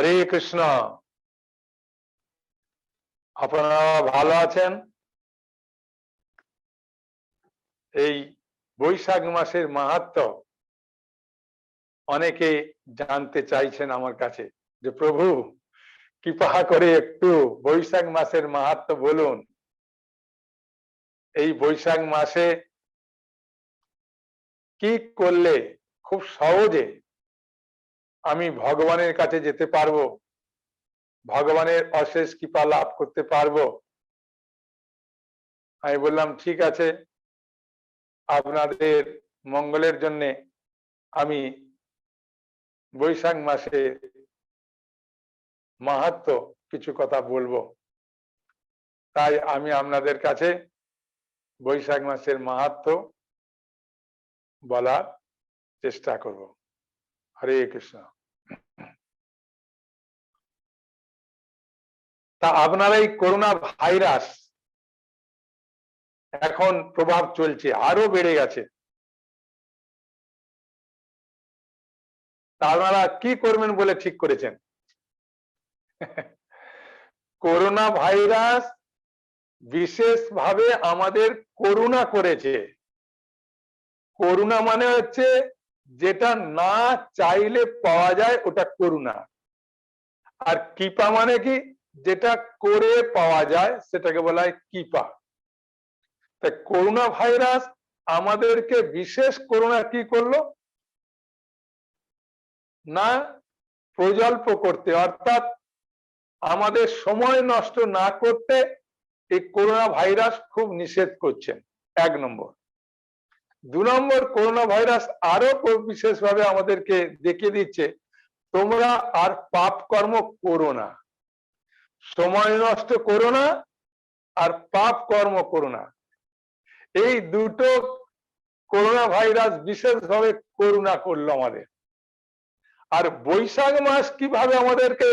হরে কৃষ্ণ। আপনারা ভালো আছেন? এই বৈশাখ মাসের মাহাত্ম্য অনেকে জানতে চাইছেন আমার কাছে, যে প্রভু কৃপা করে একটু বৈশাখ মাসের মাহাত্ম্য বলুন। এই বৈশাখ মাসে কি করলে খুব সহজে আমি ভগবানের কাছে যেতে পারবো, ভগবানের অশেষ কৃপা লাভ করতে পারবো? আমি বললাম ঠিক আছে, আপনাদের মঙ্গলের জন্য আমি বৈশাখ মাসে মাহাত্ম্য কিছু কথা বলবো। তাই আমি আপনাদের কাছে বৈশাখ মাসের মাহাত্ম্য বলার চেষ্টা করব। হরে কৃষ্ণ। তা আপনারা এই করোনা ভাইরাস এখন প্রভাব চলছে, আরো বেড়ে গেছে। তা আপনারা কি করবেন বলে ঠিক করেছেন? করোনা ভাইরাস বিশেষভাবে আমাদের করুণা করেছে। করুণা মানে হচ্ছে যেটা না চাইলে পাওয়া যায়, ওটা করুণা। আর কৃপা মানে কি? যেটা করে পাওয়া যায় সেটাকে বলা হয় কৃপা। তাই করোনা ভাইরাস আমাদেরকে বিশেষ করুণা কি করলো না, প্রজল্প করতে, অর্থাৎ আমাদের সময় নষ্ট না করতে এই করোনা ভাইরাস খুব নিষেধ করছেন, এক নম্বর। দু নম্বর, করোনা ভাইরাস আরো বিশেষভাবে আমাদেরকে দেখিয়ে দিচ্ছে তোমরা আর পাপ কর্ম করো না, সময় নষ্ট করো না আর পাপ কর্ম করো না। এই দুটো করোনা ভাইরাস বিশেষভাবে করুণা করলো আমাদের। আর বৈশাখ মাস কিভাবে আমাদেরকে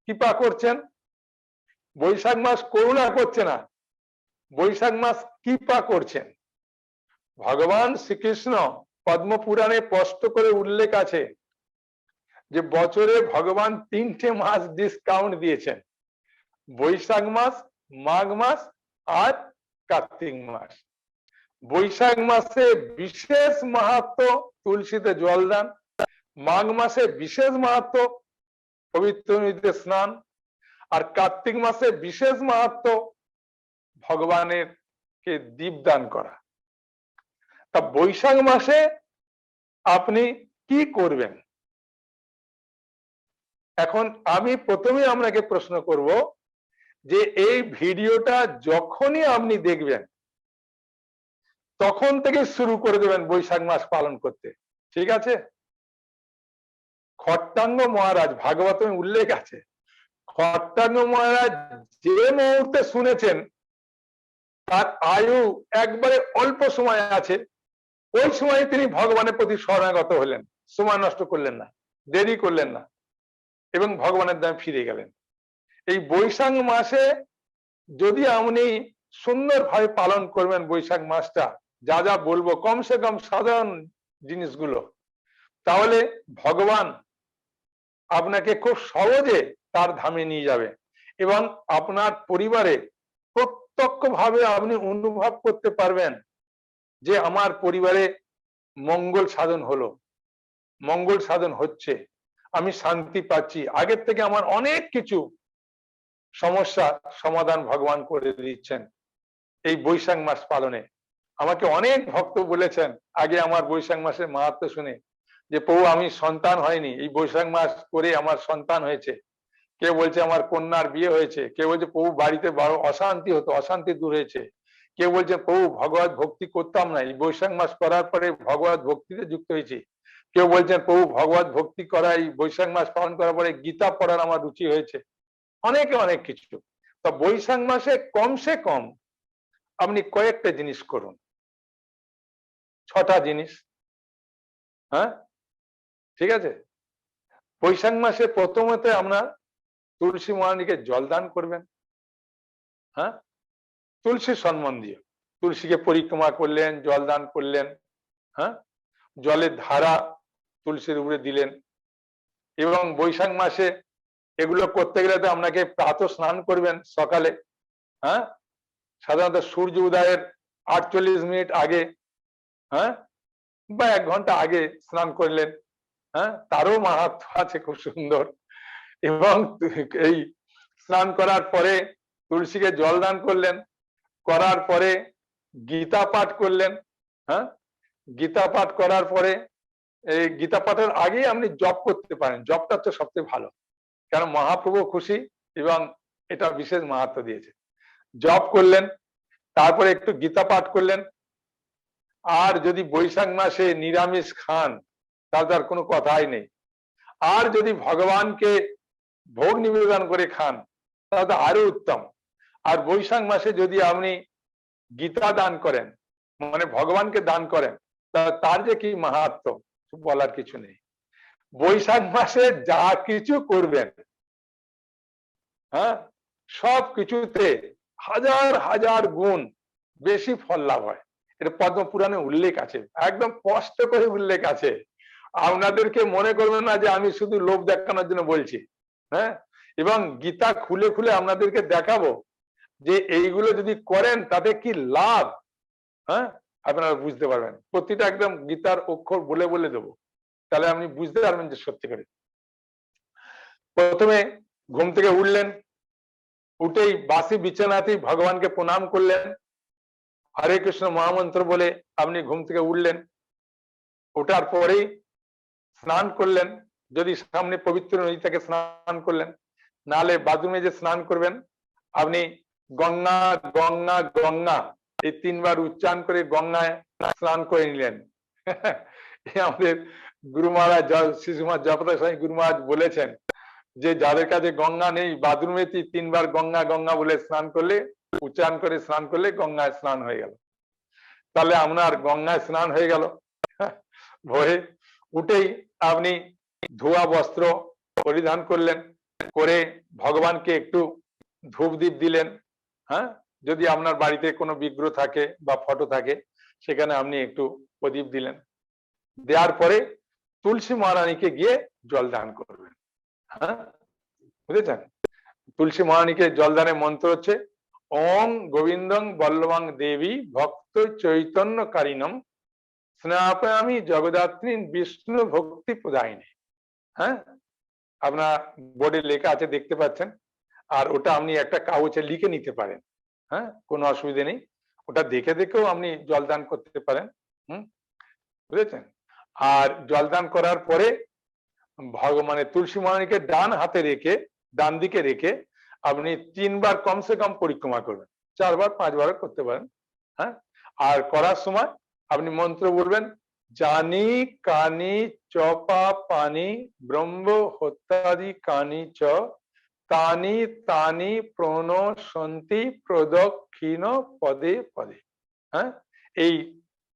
কৃপা করছেন? বৈশাখ মাস করুণা করছে না, বৈশাখ মাস কৃপা করছেন। ভগবান শ্রীকৃষ্ণ পদ্ম পুরাণে স্পষ্ট করে উল্লেখ আছে যে বছরে ভগবান 3টে মাস ডিসকাউন্ট দিয়েছেন, বৈশাখ মাস, মাঘ মাস আর কার্তিক মাস। বৈশাখ মাসে বিশেষ মাহাত্ম্য তুলসীতে জলদান, মাঘ মাসে বিশেষ মাহাত্ম্য পবিত্র নদীতে স্নান, আর কার্তিক মাসে বিশেষ মাহাত্ম্য ভগবানের কে দীপদান করা। তা বৈশাখ মাসে আপনি কি করবেন? এখন আমি প্রথমে আপনাকে প্রশ্ন করব যে এই ভিডিওটা যখনই আপনি দেখবেন তখন থেকে শুরু করে দেবেন বৈশাখ মাস পালন করতে, ঠিক আছে? খট্টাঙ্গ মহারাজ, ভাগবতমে উল্লেখ আছে, খট্টাঙ্গ মহারাজ যে মুহূর্তে শুনেছেন তার আয়ু একবারে অল্প সময় আছে, ওই সময় তিনি ভগবানের প্রতি শরণাগত হলেন, সময় নষ্ট করলেন না, দেরি করলেন না এবং ভগবানের দামে ফিরে গেলেন। এই বৈশাখ মাসে যদি আপনি সুন্দরভাবে পালন করবেন বৈশাখ মাসটা, যা যা বলবো কমসে কম সাধারণ জিনিসগুলো, তাহলে ভগবান আপনাকে খুব সহজে তার ধামে নিয়ে যাবে এবং আপনার পরিবারে প্রত্যক্ষভাবে আপনি অনুভব করতে পারবেন যে আমার পরিবারে মঙ্গল সাধন হলো, মঙ্গল সাধন হচ্ছে, আমি শান্তি পাচ্ছি, আগের থেকে আমার অনেক কিছু সমস্যা সমাধান ভগবান করে দিচ্ছেন এই বৈশাখ মাস পালনে। আমাকে অনেক ভক্ত বলেছেন আগে আমার বৈশাখ মাসের মাহাত্ম্য শুনে যে প্রভু আমি সন্তান হয়নি, এই বৈশাখ মাস করে আমার সন্তান হয়েছে, কেউ বলছে আমার কন্যার বিয়ে হয়েছে, কেউ বলছে প্রভু বাড়িতে বড় অশান্তি হতো, অশান্তি দূর হয়েছে, কেউ বলছে প্রভু ভগবত ভক্তি করতাম না, এই বৈশাখ মাস করার পরে ভগবত ভক্তিতে যুক্ত হয়েছি, কেউ বলছেন প্রভু ভগবত ভক্তি করা এই বৈশাখ মাস পালন করার পরে গীতা পড়ার আমার রুচি হয়েছে, অনেকে অনেক কিছু। তা বৈশাখ মাসে কমসে কম আপনি কয়েকটা জিনিস করুন, 6টা জিনিস, হ্যাঁ ঠিক আছে? বৈশাখ মাসে প্রথমত আমরা তুলসী মহারানীকে জলদান করবেন, হ্যাঁ, তুলসীর সম্মান দিয়ে তুলসীকে পরিক্রমা করলেন, জলদান করলেন, হ্যাঁ, জলের ধারা তুলসীর উপরে দিলেন এবং বৈশাখ মাসে এগুলো করতে গেলে তো আপনাকে প্রাতঃ স্নান করবেন সকালে, হ্যাঁ, সাধারণত সূর্য উদয়ের 48 মিনিট আগে, হ্যাঁ, বা 1 ঘন্টা আগে স্নান করলেন, হ্যাঁ, তারও মাহাত্ম্য আছে খুব সুন্দর। এবং এই স্নান করার পরে তুলসীকে জল দান করলেন, করার পরে গীতা পাঠ করলেন, হ্যাঁ, গীতা পাঠ করার পরে এই গীতা পাঠের আগেই আপনি জপ করতে পারেন, জপটা তো সবচেয়ে ভালো, কারণ মহাপ্রভু খুশি এবং এটা বিশেষ মাহাত্ম্য দিয়েছে। জপ করলেন, তারপরে একটু গীতা পাঠ করলেন। আর যদি বৈশাখ মাসে নিরামিষ খান তাহলে তার কোনো কথাই নেই। আর যদি ভগবানকে ভোগ নিবেদন করে খান তাহলে তো আরো উত্তম। আর বৈশাখ মাসে যদি আপনি গীতা দান করেন, মানে ভগবানকে দান করেন, তার যে কি মাহাত্ম্য বলার কিছু নেই। বৈশাখ মাসে যা কিছু করবেন, হ্যাঁ, সব কিছুতে হাজার হাজার গুণ বেশি ফল লাভ হয়। এটা পদ্ম পুরাণে উল্লেখ আছে, একদম স্পষ্ট করে উল্লেখ আছে। আপনাদেরকে মনে করবেন না যে আমি শুধু লোভ দেখানোর জন্য বলছি, হ্যাঁ। এবং গীতা খুলে খুলে আপনাদেরকে দেখাবো যে এইগুলো যদি করেন তাতে কি লাভ, হ্যাঁ, আপনারা বুঝতে পারবেন। প্রতিটা একদম গীতার অক্ষর বলে বলে দেবো, তাহলে আপনি বুঝতে পারবেন যে সত্যি করে। প্রথমে ঘুম থেকে উঠলেন, উঠেই বাসি বিছানাতেই ভগবানকে প্রণাম করলেন, হরে কৃষ্ণ মহামন্ত্র বলে আপনি ঘুম থেকে উঠলেন। ওঠার পরেই স্নান করলেন, যদি সামনে পবিত্র নদী থেকে স্নান করলেন, নালে বাথরুমে যে স্নান করবেন আপনি গঙ্গা গঙ্গা গঙ্গা এই 3বার উচ্চারণ করে গঙ্গায় স্নান করে নিলেন। আমাদের গুরু মহারাজ শিশু মহারাজ জগন্নাথ স্বামী গুরু মহারাজ বলেছেন যে যাদের কাছে গঙ্গা নেই বাথরুমে 3বার গঙ্গা গঙ্গা বলে স্নান করলে, উচ্চারণ করে স্নান করলে গঙ্গায় স্নান হয়ে গেল। তাহলে আপনার গঙ্গায় স্নান হয়ে গেল। ভোরে উঠেই আপনি ধোয়া বস্ত্র পরিধান করলেন, করে ভগবানকে একটু ধূপ দীপ দিলেন, হ্যাঁ, যদি আপনার বাড়িতে কোনো বিগ্রহ থাকে বা ফটো থাকে সেখানে আপনি একটু প্রদীপ দিলেন। দেওয়ার পরে তুলসী মহারানীকে গিয়ে জল দান করবেন, হ্যাঁ, বুঝেছেন। তুলসী মহারানীকে জলদানের মন্ত্র হচ্ছে ওং গোবিন্দং বল্লভাং দেবী ভক্ত চৈতন্য কারিণম স্নাপয়ামি জগদাত্রী বিষ্ণু ভক্তি প্রদায়িনী। হ্যাঁ, আপনার বোর্ডে লেখা আছে দেখতে পাচ্ছেন, আর ওটা আপনি একটা কাগজে লিখে নিতে পারেন, হ্যাঁ, কোনো অসুবিধা নেই, ওটা দেখে দেখেও আপনি জলদান করতে পারেন। বুঝেছেন। আর জলদান করার পরে ভগবানের তুলসী মহারানীকে ডান হাতে রেখে, ডান দিকে রেখে আপনি 3বার কমসে কম পরিক্রমা করবেন, 4বার 5বার করতে পারেন, হ্যাঁ। আর করার সময় আপনি মন্ত্র বলবেন জানি কানি চপা পানি ব্রহ্ম হত্যাদি কানি চ তানি তানি প্রণশন্তি প্রদক্ষিণ পদে পদে। হ্যাঁ, এই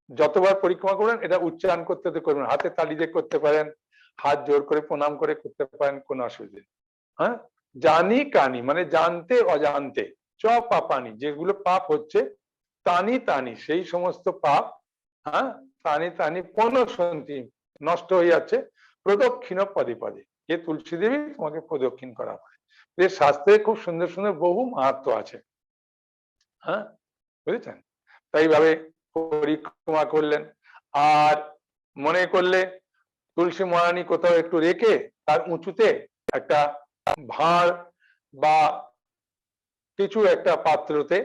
যতবার পরিক্রমা করবেন এটা উচ্চারণ করতে করবেন, হাতে তালি দিয়ে করতে পারেন, হাত জোর করে প্রণাম করে করতে পারেন, কোনো অসুবিধা নেই। হ্যাঁ, জানি কানি মানে জানতে অজান্তে, চ পাপানি যেগুলো পাপ হচ্ছে, তানি তানি সেই সমস্ত পাপ, হ্যাঁ, তানি তানি প্রণশন্তি নষ্ট হয়ে যাচ্ছে, প্রদক্ষিণ পদে পদে, এ তুলসী দেবী তোমাকে প্রদক্ষিণ করা হয়। এর শাস্ত্রে খুব সুন্দর সুন্দর বহু মাহাত্ম্য আছে, হ্যাঁ, বুঝেছেন। তাই ভাবে পরিক্রমা করলেন। আর মনে করলে তুলসী মহারানী কোথাও একটু রেখে তার উঁচুতে একটা ভাঁড় বা কিছু একটা পাত্রতে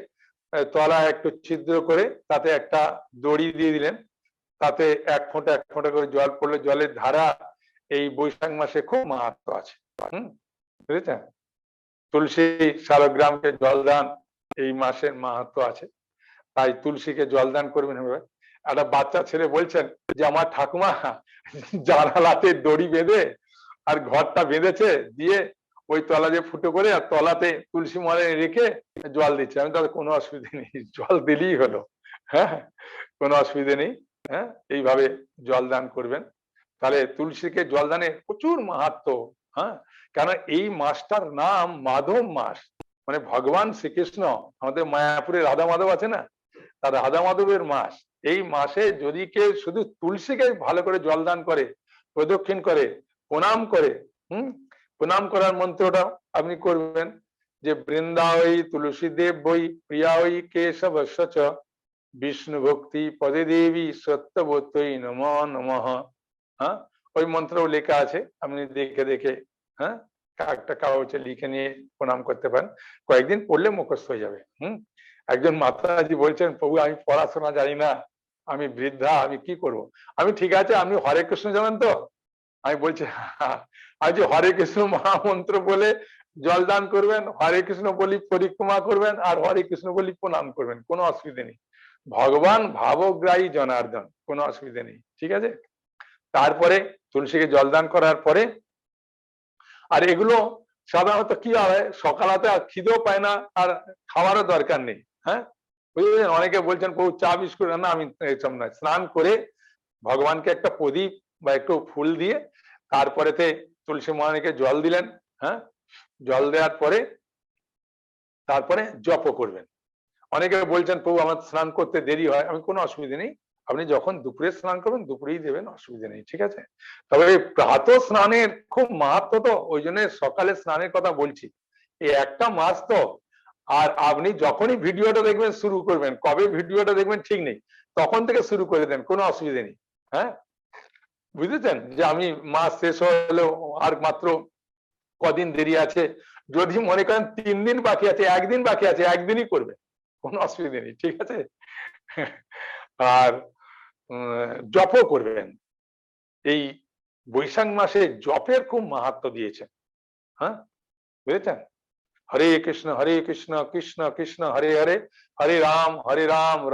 তলায় একটু ছিদ্র করে তাতে একটা দড়ি দিয়ে দিলেন, তাতে 1 ফোঁটা করে জল পড়লে জলের ধারা এই বৈশাখ মাসে খুব মাহাত্ম্য আছে। বুঝেছেন, তুলসী শালগ্রামকে জলদান এই মাসের মাহাত্ম্য আছে, তাই তুলসীকে জলদান করবেন। একটা বাচ্চা ছেলে বলছেন যে আমার ঠাকুমা জানালাতে দড়ি বেঁধে আর ঘরটা বেঁধেছে, দিয়ে ওই তলা দিয়ে ফুটো করে আর তলাতে তুলসী মহারানী রেখে জল দিচ্ছে। আমি তাহলে কোনো অসুবিধা নেই, জল দিলেই হলো, হ্যাঁ, কোনো অসুবিধা নেই। হ্যাঁ, এইভাবে জল দান করবেন, তাহলে তুলসীকে জলদানের প্রচুর মাহাত্ম্য। হ্যাঁ, কারণ এই মাসটার নাম মাধব মাস, মানে ভগবান শ্রীকৃষ্ণ আমাদের মায়াপুরে রাধা মাধব আছে না, তার রাধা মাধবের মাস। এই মাসে যদি কেউ শুধু তুলসীকে ভালো করে জলদান করে, প্রদক্ষিণ করে, প্রণাম করে, প্রণাম করার মন্ত্রটা আপনি করবেন যে বৃন্দাবই তুলসী দেব বই প্রিয়াই কেশবস্য চ বিষ্ণু ভক্তি পদে দেবী সত্যবতই নমো নমঃ। হ্যাঁ, ওই মন্ত্রও লেখা আছে, আপনি দেখে দেখে হ্যাঁ একটা কাগজে লিখে নিয়ে প্রণাম করতে পারেন। কয়েকদিন পড়লে মুখস্থ হয়ে যাবে। একজন মাতাজি বলছেন, প্রভু আমি পড়াশোনা জানি না, আমি বৃদ্ধা, আমি কি করব? আমি ঠিক আছে, আপনি হরে কৃষ্ণ জানেন তো? আমি বলছি আজ হরে কৃষ্ণ মহামন্ত্র বলে জলদান করবেন, হরে কৃষ্ণ বলি পরিক্রমা করবেন, আর হরে কৃষ্ণ বলি প্রণাম করবেন, কোনো অসুবিধা নেই। ভগবান ভাবগ্রাহী জনার্দন, কোনো অসুবিধা নেই, ঠিক আছে। তারপরে তুলসীকে জলদান করার পরে, আর এগুলো সাধারণত কি হয়, সকালাতে আর খিদেও পায় না, আর খাওয়ারও দরকার নেই। হ্যাঁ, বুঝলেন? অনেকে বলছেন প্রভু চা বিস্কুট, না আমি এসব নয়, স্নান করে ভগবানকে একটা প্রদীপ বা একটু ফুল দিয়ে তারপরেতে তুলসী মহারানীকে জল দিলেন। হ্যাঁ, জল দেওয়ার পরে তারপরে জপ করবেন। অনেকে বলছেন প্রভু আমার স্নান করতে দেরি হয়, আমি কোনো অসুবিধা নেই, আপনি যখন দুপুরে স্নান করবেন দুপুরেই দেবেন, অসুবিধা নেই, ঠিক আছে। তবে প্রাত স্নানের খুব মাহাত্ম, তো ওই জন্য সকালে স্নানের কথা বলছি। এই একটা মাস তো, আর আপনি যখনই ভিডিওটা দেখবেন শুরু করবেন, কবে ভিডিওটা দেখবেন ঠিক নেই, তখন থেকে শুরু করে দেন, কোনো অসুবিধা নেই। হ্যাঁ, বুঝেছেন যে আমি মাস শেষ হলেও আর মাত্র কদিন দেরি আছে, যদি মনে করেন 3 দিন বাকি আছে, 1 দিন বাকি আছে, একদিনই করবে, কোনো অসুবিধা নেই, ঠিক আছে। আর জপও করবেন। এই বৈশাখ মাসে জপের খুব মাহাত্ম দিয়েছে। হ্যাঁ, বুঝেছেন? হরে কৃষ্ণ কৃষ্ণ কৃষ্ণ হরে হরে, হরে রাম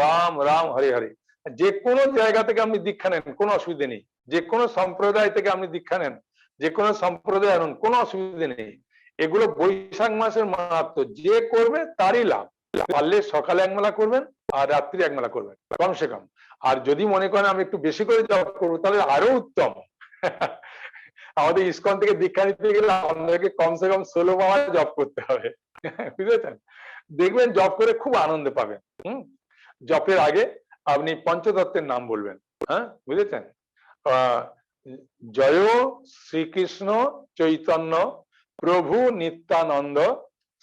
রাম রাম হরে হরে। যে কোনো জায়গা থেকে আপনি দীক্ষা নেন, কোনো অসুবিধা নেই। যে কোনো সম্প্রদায় থেকে আপনি দীক্ষা নেন, যে কোনো সম্প্রদায় আনুন, কোনো অসুবিধা নেই। এগুলো বৈশাখ মাসের মাহাত্ম, যে করবে তারই লাভ। পারলে সকালে একবেলা করবেন আর রাত্রি একবেলা করবেন কমসে কম। আর যদি মনে করেন আমি একটু বেশি করে জপ করবো, তাহলে আরো উত্তম। আমাদের ইসকন থেকে দীক্ষা নিতে গেলে আমাদেরকে কমসে কম 16 মাস জপ করতে হবে, বুঝেছেন? দেখবেন জপ করে খুব আনন্দ পাবেন। জপের আগে আপনি পঞ্চতত্ত্বের নাম বলবেন। হ্যাঁ, বুঝেছেন? জয় শ্রীকৃষ্ণ চৈতন্য প্রভু নিত্যানন্দ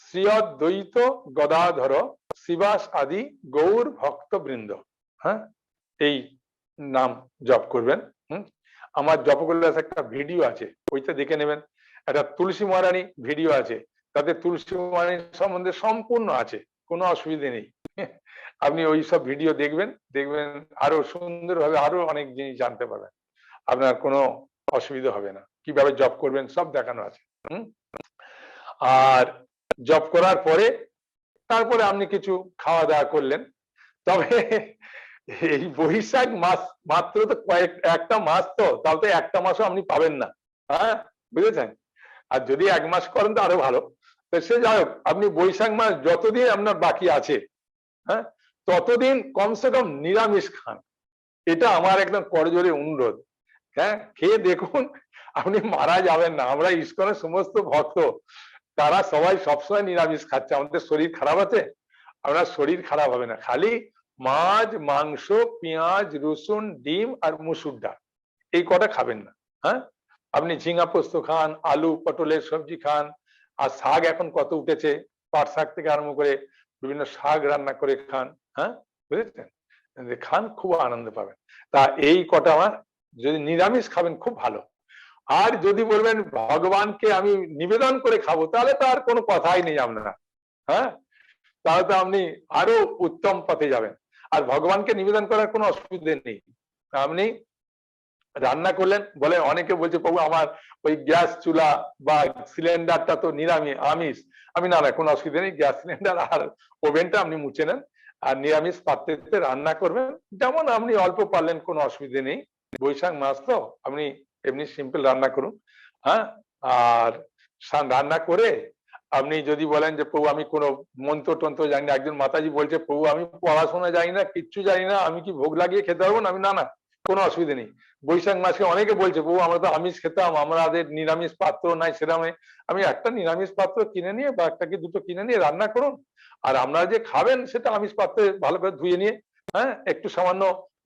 শ্রী অদ্বৈত গদাধর শিবাস আদি গৌর ভক্ত বৃন্দ। হ্যাঁ, এই নাম জপ করবেন। আমার জপগুলোর একটা ভিডিও আছে, ওইটা দেখে নেবেন। একটা তুলসী মহারানী ভিডিও আছে, তাতে তুলসী মহারানী সম্বন্ধে সম্পূর্ণ আছে, কোনো অসুবিধে নেই। আপনি ওই সব ভিডিও দেখবেন, দেখবেন আরো সুন্দরভাবে আরো অনেক জিনিস জানতে পারবেন, আপনার কোনো অসুবিধা হবে না। কিভাবে জপ করবেন সব দেখানো আছে। আর জপ করার পরে তারপরে আপনি কিছু খাওয়া দাওয়া করলেন। তবে এই বৈশাখ মাস মাত্র তো একটা মাস, তো তাও তো একটা মাসও আপনি পাবেন না। হ্যাঁ, বুঝেছেন? আর যদি 1 মাস করেন তো আরো ভালো। তো সে যাই হোক, আপনি বৈশাখ মাস যতদিন আপনার বাকি আছে, হ্যাঁ, ততদিন কমসে কম নিরামিষ খান। এটা আমার একদম করজোরে অনুরোধ। হ্যাঁ, খেয়ে দেখুন, আপনি মারা যাবেন না। আমরা ইসকনের সমস্ত ভক্ত, তারা সবাই সবসময় নিরামিষ খাচ্ছে। আমাদের শরীর খারাপ আছে? আপনার শরীর খারাপ হবে না। খালি মাছ, মাংস, পেঁয়াজ, রসুন, ডিম আর মুসুর ডাল, এই কটা খাবেন না। হ্যাঁ, আপনি ঝিঙা পোস্ত খান, আলু পটলের সবজি খান, আর শাক এখন কত উঠেছে, পাট শাক থেকে আরম্ভ করে বিভিন্ন শাক রান্না করে খান। হ্যাঁ, বুঝেছেন? খান, খুব আনন্দ পাবেন। তা এই কটা আমার, যদি নিরামিষ খাবেন খুব ভালো। আর যদি বলবেন ভগবানকে আমি নিবেদন করে খাবো, তাহলে তো আর কোনো কথাই নেই আপনারা। হ্যাঁ, তাহলে তো আপনি আরো উত্তম পথে যাবেন। আর ভগবানকে নিবেদন করার কোনো অসুবিধা নেই। আপনি রান্না করলেন, বলে অনেকে বলছে প্রভু আমার ওই গ্যাস চুলা বা সিলিন্ডারটা তো নিরামিষ আমিষ। আমি না, কোনো অসুবিধা নেই, গ্যাস সিলিন্ডার আর ওভেনটা আপনি মুছে নেন, আর নিরামিষ পাত্রে রান্না করবেন, যেমন আপনি অল্প পারলেন, কোনো অসুবিধা নেই। বৈশাখ মাস তো, আপনি এমনি সিম্পল রান্না করুন। হ্যাঁ, আর রান্না করে আপনি যদি বলেন যে প্রভু আমি কোনো মন্ত্র টন্ত্র জানি না, একজন মাতাজি বলছে প্রভু আমি পড়াশোনা জানি না, কিচ্ছু জানি না, আমি কি ভোগ লাগিয়ে খেতে পারবো না? আমি না, কোনো অসুবিধা নেই। বৈশাখ মাসে অনেকে বলছে প্রভু আমরা তো আমিষ খেতাম, আমাদের নিরামিষ পাত্র নাই সেরামে। আমি একটা নিরামিষ পাত্র কিনে নিয়ে বা একটা কি দুটো কিনে নিয়ে রান্না করুন, আর আপনারা যে খাবেন সেটা আমিষ পাত্রে ভালো করে ধুয়ে নিয়ে, হ্যাঁ, একটু সামান্য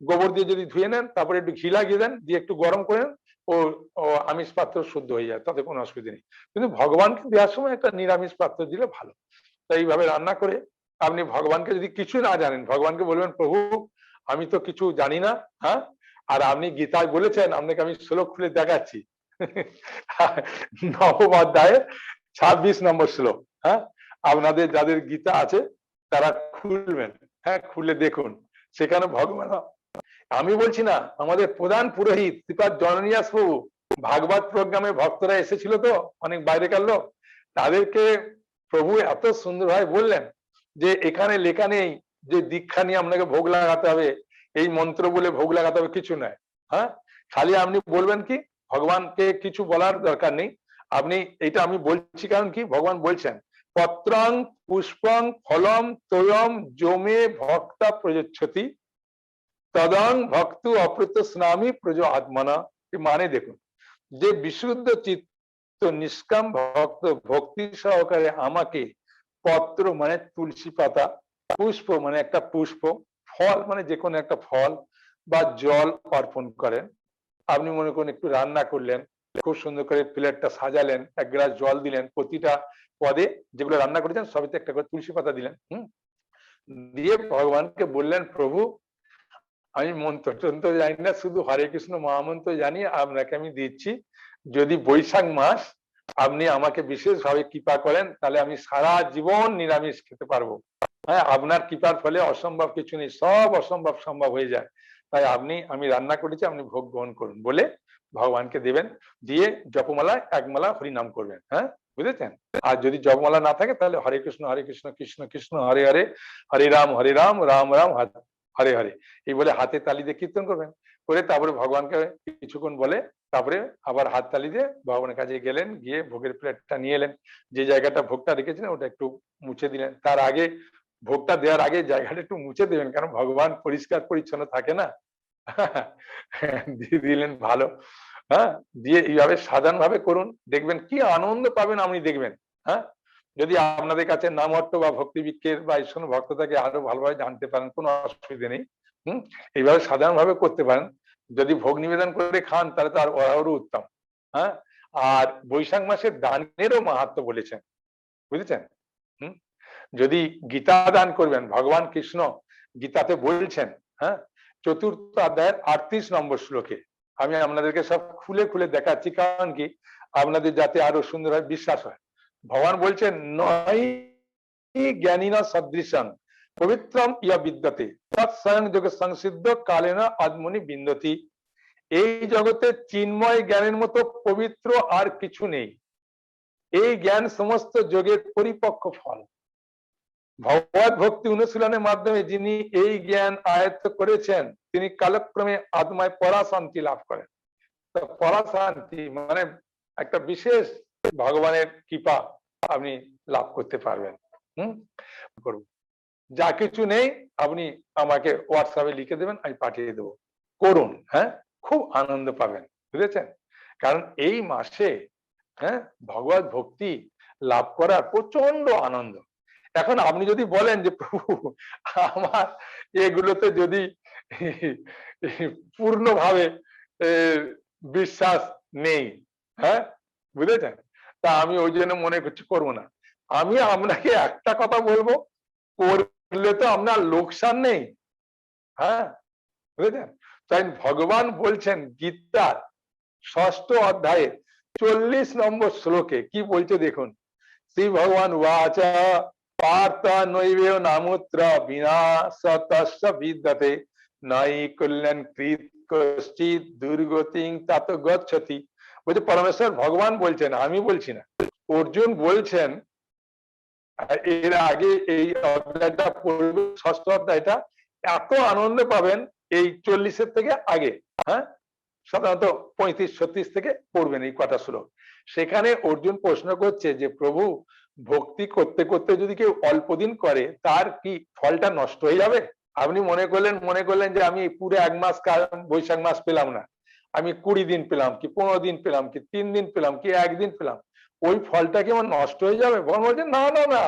গোবর দিয়ে যদি ধুয়ে নেন, তারপরে একটু ঘি লাগিয়ে দেন, দিয়ে একটু গরম করে নেন, ও ও আমিষ পাত্র শুদ্ধ হয়ে যায়, তাতে কোনো অসুবিধা নেই। কিন্তু ভগবানকে দেওয়ার সময় একটা নিরামিষ পাত্র দিলে ভালো। তাই এইভাবে রান্না করে আপনি ভগবানকে যদি কিছু না জানেন, ভগবানকে বলবেন প্রভু আমি তো কিছু জানি না, হ্যাঁ, আর আপনি গীতায় বলেছেন, আপনাকে আমি শ্লোক খুলে দেখাচ্ছি। নবম অধ্যায়ে 26 নম্বর শ্লোক, হ্যাঁ, আপনাদের যাদের গীতা আছে তারা খুলবেন, হ্যাঁ, খুলে দেখুন। সেখানে ভগবান, আমি বলছি না, আমাদের প্রধান পুরোহিত শ্রীপাদ জননীয়াস প্রভু ভাগবত প্রোগ্রামে ভক্তরা এসেছিল তো, অনেক বাইরেকার লোক, তাদেরকে প্রভু এত সুন্দরভাবে বললেন যে এখানে লেখা নেই যে দীক্ষা নিয়ে আপনাকে ভোগ লাগাতে হবে, এই মন্ত্র বলে ভোগ লাগাতে হবে, কিছু নয়। হ্যাঁ, খালি আপনি বলবেন কি, ভগবানকে কিছু বলার দরকার নেই, আপনি এটা আমি বলছি কারণ কি, ভগবান বলছেন পত্রং পুষ্পং ফলম তোয়ম জমে ভক্তা প্রযচ্ছতি তদং ভক্ত অপ্রত স্নামি প্রজ আত্মনা। মানে দেখুন, যে বিশুদ্ধ চিত্ত নিষ্কাম ভক্ত ভক্তি সহকারে আমাকে পত্র মানে তুলসী পাতা, পুষ্প মানে একটা পুষ্প, ফল মানে যে কোনো একটা ফল বা জল অর্পণ করেন। আপনি মনে করুন একটু রান্না করলেন, খুব সুন্দর করে প্লেটটা সাজালেন, এক গ্লাস জল দিলেন, প্রতিটা পদে যেগুলো রান্না করেছেন সবেতে একটা করে তুলসী পাতা দিলেন, দিয়ে ভগবানকে বললেন প্রভু আমি মন্ত্র টন্ত্র জানি না, শুধু হরে কৃষ্ণ মহামন্ত্র জানি, আপনাকে আমি দিচ্ছি, যদি বৈশাখ মাস আপনি আমাকে বিশেষভাবে কৃপা করেন তাহলে আমি সারা জীবন নিরামিষ খেতে পারবো। হ্যাঁ, আপনার কৃপার ফলে অসম্ভব কিছু নেই, সব অসম্ভব সম্ভব হয়ে যায়। তাই আমি রান্না করেছি, আপনি ভোগ গ্রহণ করুন বলে ভগবানকে দেবেন, দিয়ে জপমালা এক মালা হরিনাম করবেন। হ্যাঁ, বুঝেছেন? আর যদি জপমালা না থাকে তাহলে হরে কৃষ্ণ কৃষ্ণ কৃষ্ণ হরে হরে, হরে রাম রাম রাম হরে হরে, এই বলে হাতে তালি দিয়ে কীর্তন করবেন, করে তারপরে ভগবানকে কিছুক্ষণ বলে তারপরে আবার হাত তালি দিয়ে ভগবানের কাছে গেলেন, গিয়ে ভোগের প্লেটটা নিয়ে এলেন, যে জায়গাটা ভোগটা রেখেছিলেন ওটা একটু মুছে দিলেন, তার আগে ভোগটা দেওয়ার আগে জায়গাটা একটু মুছে দেবেন, কারণ ভগবান পরিষ্কার পরিচ্ছন্ন থাকে না। দিয়ে দিলেন ভালো, হ্যাঁ, দিয়ে এইভাবে সাধারণ ভাবে করুন, দেখবেন কি আনন্দ পাবেন আপনি, দেখবেন। হ্যাঁ, যদি আপনাদের কাছে নামহট্ট বা ভক্তি বিক্ষের বা ঈশ্বর ভক্ত থাকে আরো ভালোভাবে জানতে পারেন, কোনো অসুবিধা নেই। এইভাবে সাধারণ ভাবে করতে পারেন, যদি ভোগ নিবেদন করে খান তাহলে তো আরো উত্তম। হ্যাঁ, আর বৈশাখ মাসের দানেরও মাহাত্ম্য বলেছেন, বুঝেছেন? যদি গীতা দান করবেন, ভগবান কৃষ্ণ গীতাতে বলছেন, হ্যাঁ, 4th অধ্যায়ের 38 নম্বর শ্লোকে, আমি আপনাদেরকে সব খুলে খুলে দেখাচ্ছি, কারণ কি আপনাদের যাতে আরো সুন্দরভাবে বিশ্বাস হয়। ভগবান বলছেন নয় জ্ঞানীনা সদৃশং পবিত্রম ইয়া বিদ্যতে তৎস্বয়ং যোগে সংসিদ্ধ কালেনা আত্মনি বিন্দতি। এই জগতে চিন্ময় জ্ঞানের মতো পবিত্র আর কিছু নেই, এই জ্ঞান সমস্ত যোগের পরিপক্ক ফল। ভগবত ভক্তি অনুশীলনের মাধ্যমে যিনি এই জ্ঞান আয়ত্ত করেছেন তিনি কালক্রমে আত্মায় পরাশান্তি লাভ করেন। তো পরাশান্তি মানে একটা বিশেষ ভগবানের কৃপা আপনি লাভ করতে পারবেন। করব, যা কিছু নেই আপনি আমাকে হোয়াটসঅ্যাপে লিখে দেবেন, আমি পাঠিয়ে দেবো, করুন। হ্যাঁ, খুব আনন্দ পাবেন, বুঝেছেন? কারণ এই মাসে, হ্যাঁ, ভগবত ভক্তি লাভ করার প্রচন্ড আনন্দ। এখন আপনি যদি বলেন যে প্রভু আমার এগুলোতে যদি পূর্ণভাবে বিশ্বাস নেই, হ্যাঁ, বুঝেছেন, তা আমি ওই জন্য মনে করছি করবো না। আমি আপনাকে একটা কথা বলবো, করলে তো আপনার লোকসান নেই। হ্যাঁ, বুঝেছেন? তাই ভগবান বলছেন গীতার 6th অধ্যায়ে 40 নম্বর শ্লোকে কি বলছে দেখুন। শ্রী ভগবান ওয়াচা পার্থ নৈবেয় নামুত্র বিনাশতস্য বিদ্যতে নাই কল্যাণ কৃত কশ্চিৎ দুর্গতিং তত গচ্ছতি। বলছে পরমেশ্বর ভগবান বলছেন, আমি বলছি না, অর্জুন বলছেন। এর আগে এই অধ্যায়টা পড়বে, 6th অধ্যায়টা, এত আনন্দ পাবেন এই 40-এর থেকে আগে। হ্যাঁ, সাধারণত 35-36 থেকে পড়বেন এই কটা শ্লোক। সেখানে অর্জুন প্রশ্ন করছে যে প্রভু ভক্তি করতে করতে যদি কেউ অল্প দিন করে তার কি ফলটা নষ্ট হয়ে যাবে? আপনি মনে করলেন যে আমি পুরো 1 মাস বৈশাখ মাস পেলাম না, আমি 20 দিন পেলাম কি 15 দিন পেলাম কি 3 দিন পেলাম কি 1 দিন পেলাম, ওই ফলটা কি আমার নষ্ট হয়ে যাবে? ভগবান বলছেন না না না,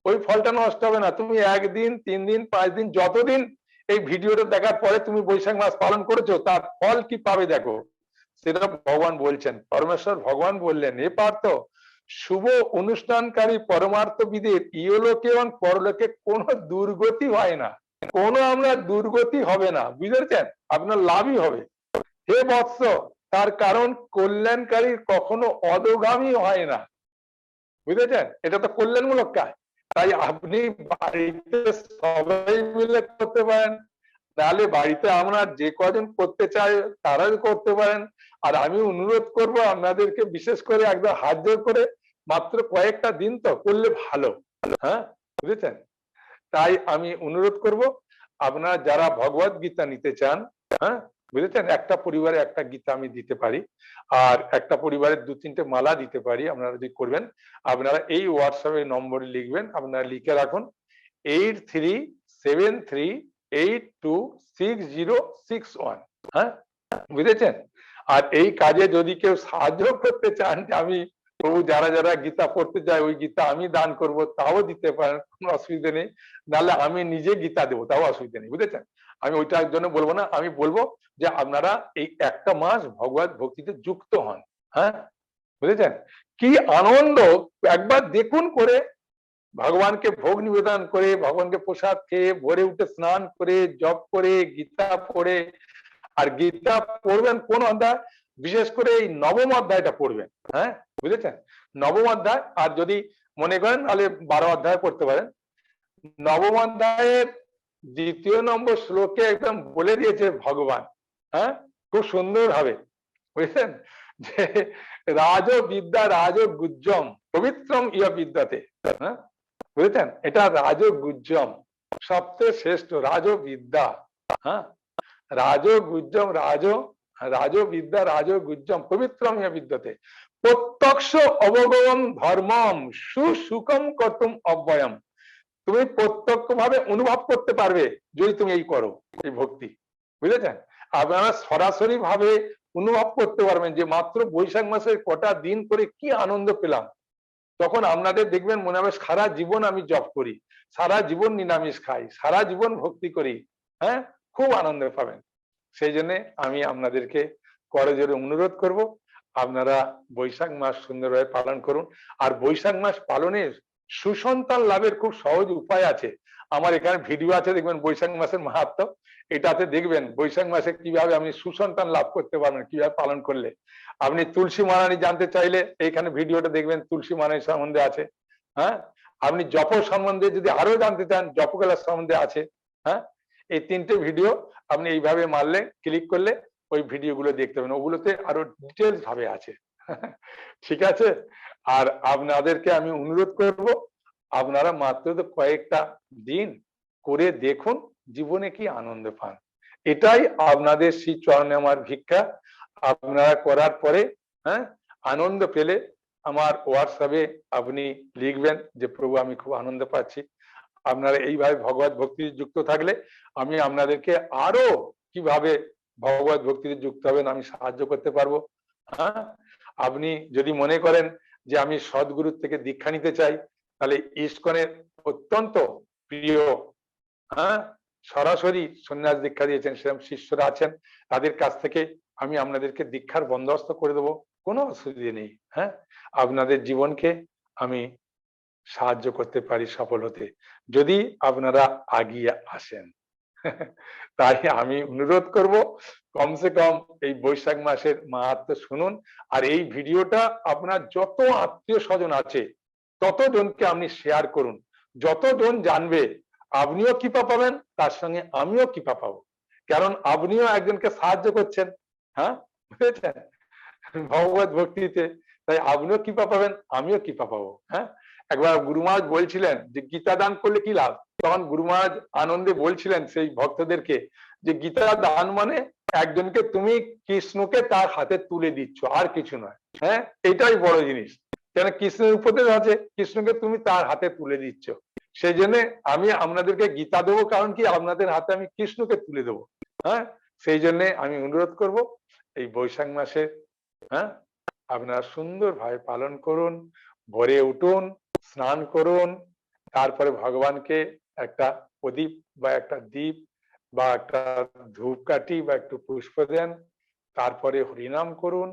ওই ফলটা নষ্ট হবে না। তুমি 1 দিন 3 দিন 5 দিন যতদিন এই ভিডিওটা দেখার পরে তুমি বৈশাখ মাস পালন করেছো তার ফল কি পাবে দেখো। সেটা ভগবান বলছেন, পরমেশ্বর ভগবান বললেন, এ পার্থ, শুভ অনুষ্ঠানকারী পরমার্থবিদের ইহলোকে এবং পরলোকে কোনো দুর্গতি হয় না, কোনো আমরা দুর্গতি হবে না, বুঝেছেন, আপনার লাভই হবে। হে বৎস, তার কারণ কল্যাণকারী কখনো অধোগামী হয় না, বুঝেছেন, এটা তো কল্যাণমূলক কাজ। তাই আপনি বাড়িতে সবাই মিলে করতে পারেন, তাহলে বাড়িতে আমরা যে কজন করতে চাই তারাই করতে পারেন। আর আমি অনুরোধ করব আপনাদেরকে, বিশেষ করে একদম হাত জোর করে, মাত্র কয়েকটা দিন তো করলে ভালো, হ্যাঁ, বুঝেছেন। তাই আমি অনুরোধ করব, আপনারা যারা ভগবত গীতা নিতে চান, হ্যাঁ, বুঝেছেন, একটা পরিবারে একটা গীতা আমি দিতে পারি, আর একটা পরিবারের 2-3টে মালা দিতে পারি। আপনারা যদি করবেন, আপনারা এই হোয়াটসঅ্যাপে নম্বরে লিখবেন, আপনারা লিখে রাখুন 8373826061, হ্যাঁ, বুঝেছেন। আর এই কাজে যদি কেউ সাহায্য করতে চান, যে আমি প্রভু যারা যারা গীতা পড়তে চায় ওই গীতা আমি দান করব, তাও দিতে পারেন, কোনো অসুবিধা নেই। নাহলে আমি নিজে গীতা দেবো, তাও অসুবিধা নেই, বুঝেছেন। আমি ওইটার জন্য বলবো না, আমি বলবো যে আপনারা এই একটা মাস ভগবত ভক্তিতে যুক্ত হন, হ্যাঁ, বুঝেছেন। কি আনন্দ, একবার দেখুন করে, ভগবানকে ভোগ নিবেদন করে, ভগবানকে প্রসাদ খেয়ে, ভোরে উঠে স্নান করে, জপ করে, গীতা পড়ে। আর গীতা পড়বেন কোন অধ্যায়, বিশেষ করে এই নবম অধ্যায়টা পড়বেন, হ্যাঁ, বুঝেছেন, নবম অধ্যায়। আর যদি মনে করেন তাহলে 12 অধ্যায় পড়তে পারেন। নবম অধ্যায়ের 2য় নম্বর শ্লোকে একদম বলে দিয়েছে ভগবান, হ্যাঁ, খুব সুন্দর ভাবে, বুঝলেন, যে রাজ বিদ্যা রাজ গুজ্জম পবিত্রম ইয় বিদ্যাতে, হ্যাঁ, বুঝেছেন, এটা রাজ গুজ্জম, সবচেয়ে শ্রেষ্ঠ রাজ বিদ্যা, হ্যাঁ, রাজ গুজ্জম, রাজ বিদ্যা রাজ গুজ্জম পবিত্রম ইয় বিদ্যাতে প্রত্যক্ষ অবগম ধর্মম সুসুখম কর্তুম অব্যয়ম। তুমি প্রত্যক্ষ ভাবে অনুভব করতে পারবে যদি তুমি এই করো, এই ভক্তি, বুঝেছেন। আপনারা সরাসরি ভাবে অনুভব করতে পারবেন যে মাত্র বৈশাখ মাসের কটা দিন করে কি আনন্দ পেলাম। তখন আপনাদের দেখবেন মনে হবে সারা জীবন আমি জপ করি, সারা জীবন নিরামিষ খাই, সারা জীবন ভক্তি করি, হ্যাঁ, খুব আনন্দ পাবেন। সেই জন্য আমি আপনাদেরকে করজোরে অনুরোধ করব, আপনারা বৈশাখ মাস সুন্দরভাবে পালন করুন। আর বৈশাখ মাস পালনের সুসন্তান লাভের খুব সহজ উপায় আছে, আমার এখানে ভিডিও আছে, দেখবেন বৈশাখ মাসের মাহাত্ম্য, এটাতে দেখবেন বৈশাখ মাসে কিভাবে আপনি সুসন্তান লাভ করতে পারবেন, কিভাবে পালন করলে। আপনি তুলসী মানানি জানতে চাইলে এইখানে ভিডিওটা দেখবেন, তুলসী মানানি সম্বন্ধে আছে, হ্যাঁ। আপনি জপ সম্বন্ধে যদি আরো জানতে চান, জপকলার সম্বন্ধে আছে, হ্যাঁ। এই 3টে ভিডিও আপনি এইভাবে মারলে, ক্লিক করলে ওই ভিডিওগুলো দেখতে পাবেন, ওগুলোতে আরো ডিটেলস ভাবে আছে, ঠিক আছে। আর আপনাদেরকে আমি অনুরোধ করব, আপনারা মাত্র তো কয়েকটা দিন করে দেখুন, জীবনে কি আনন্দ পান, এটাই আপনাদের শ্রী চরণে আমার ভিক্ষা। আপনারা করার পরে, হ্যাঁ, আনন্দ পেলে আমার হোয়াটসঅ্যাপে আপনি লিখবেন যে প্রভু আমি খুব আনন্দ পাচ্ছি। আপনারা এইভাবে ভগবত ভক্তিতে যুক্ত থাকলে আমি আপনাদেরকে আরো কিভাবে ভগবত ভক্তিতে যুক্ত হবেন আমি সাহায্য করতে পারবো, হ্যাঁ। আপনি যদি মনে করেন যে আমি সদ্গুরুর থেকে দীক্ষা নিতে চাই, তাহলে ইসকনের অত্যন্ত প্রিয়, হ্যাঁ, সরাসরি সন্ন্যাস দীক্ষা দিয়েছেন সেরকম শিষ্যরা আছেন, তাদের কাছ থেকে আমি আপনাদেরকে দীক্ষার বন্দোবস্ত করে দেবো, কোনো অসুবিধা নেই, হ্যাঁ। আপনাদের জীবনকে আমি সাহায্য করতে পারি সফল হতে, যদি আপনারা আগিয়ে আসেন। তাই আমি অনুরোধ করব, কমসে কম এই বৈশাখ মাসের মাহাত্ম্য শুনুন। আর এই ভিডিওটা আপনার যত আত্মীয় স্বজন আছে ততজনকে আপনি শেয়ার করুন, যতজন জানবে আপনিও কৃপা পাবেন, তার সঙ্গে আমিও কৃপা পাবো, কারণ আপনিও একজনকে সাহায্য করছেন, হ্যাঁ, বুঝেছেন, ভগবত ভক্তিতে। তাই আপনিও কৃপা পাবেন, আমিও কৃপা পাবো, হ্যাঁ। একবার গুরু মহারাজ বলছিলেন যে গীতা দান করলে কি লাভ, তখন গুরু মহারাজ আনন্দে বলছিলেন সেই ভক্তদেরকে যে গীতা দান মানে একজনকে তুমি কৃষ্ণকে তার হাতে তুলে দিচ্ছ, আর কিছু নয়, হ্যাঁ, এটাই বড় জিনিস। কেন কৃষ্ণের উপদেশ আছে, কৃষ্ণকে তুমি তার হাতে তুলে দিচ্ছ, সেই জন্য আমি আপনাদেরকে গীতা দেবো, কারণ কি আপনাদের হাতে আমি কৃষ্ণকে তুলে দেবো, হ্যাঁ। সেই জন্য আমি অনুরোধ করব এই বৈশাখ মাসে, হ্যাঁ, আপনারা সুন্দরভাবে পালন করুন, ভোরে উঠুন, স্নান করুন, তারপরে ভগবানকে একটা প্রদীপ বা একটা দীপ বা একটা ধূপকাঠি বা একটু পুষ্প দেন, তারপরে হরিনাম করুন,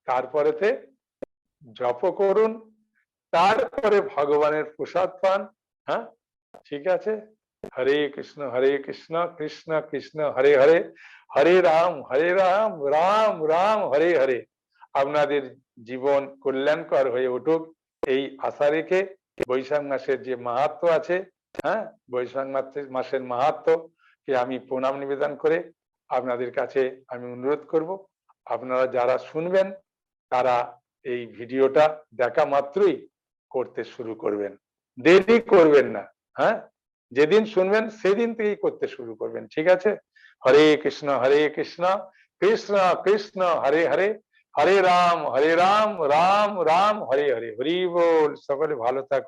তারপরেতে জপ করুন, তারপরে ভগবানের প্রসাদ পান। হ্যাঁ, ঠিক আছে। হরে কৃষ্ণ কৃষ্ণ কৃষ্ণ হরে হরে, হরে রাম রাম রাম হরে হরে। আপনাদের জীবন কল্যাণকর হয়ে উঠুক এই আশা রেখে বৈশাখ মাসের যে মাহাত্ম্য আছে, হ্যাঁ, বৈশাখ মাসের মাহাত্ম্য কে আমি প্রণাম নিবেদন করে আপনাদের কাছে আমি অনুরোধ করব, আপনারা যারা শুনবেন তারা এই ভিডিওটা দেখা মাত্রই করতে শুরু করবেন, দেরি করবেন না। হ্যাঁ, যেদিন শুনবেন সেদিন থেকেই করতে শুরু করবেন, ঠিক আছে। হরে কৃষ্ণ কৃষ্ণ কৃষ্ণ হরে হরে, হরে রাম রাম রাম হরে হরে। হরি বল। সকলে ভালো থাকুন।